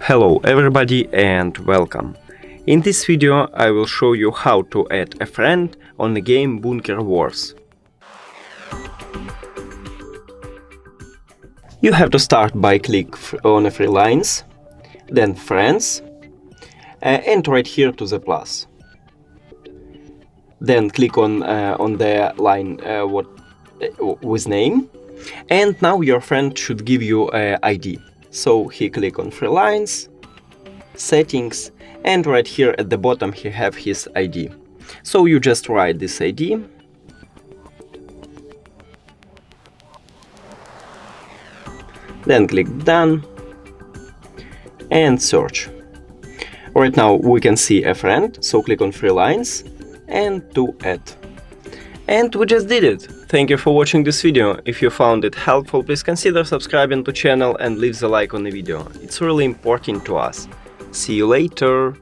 Hello everybody and welcome. In this video I will show you how to add a friend on the game Bunker Wars. You have to start by click on the 3 lines, then friends, and right here to the plus. Then click on the line with name, and now your friend should give you an ID. So he click on 3 lines, settings, and right here at the bottom he have his ID. So you just write this ID, then click done and search. Right now we can see a friend, so click on 3 lines and to add. And we just did it! Thank you for watching this video. If you found it helpful, please consider subscribing to channel and leave the like on the video. It's really important to us. See you later!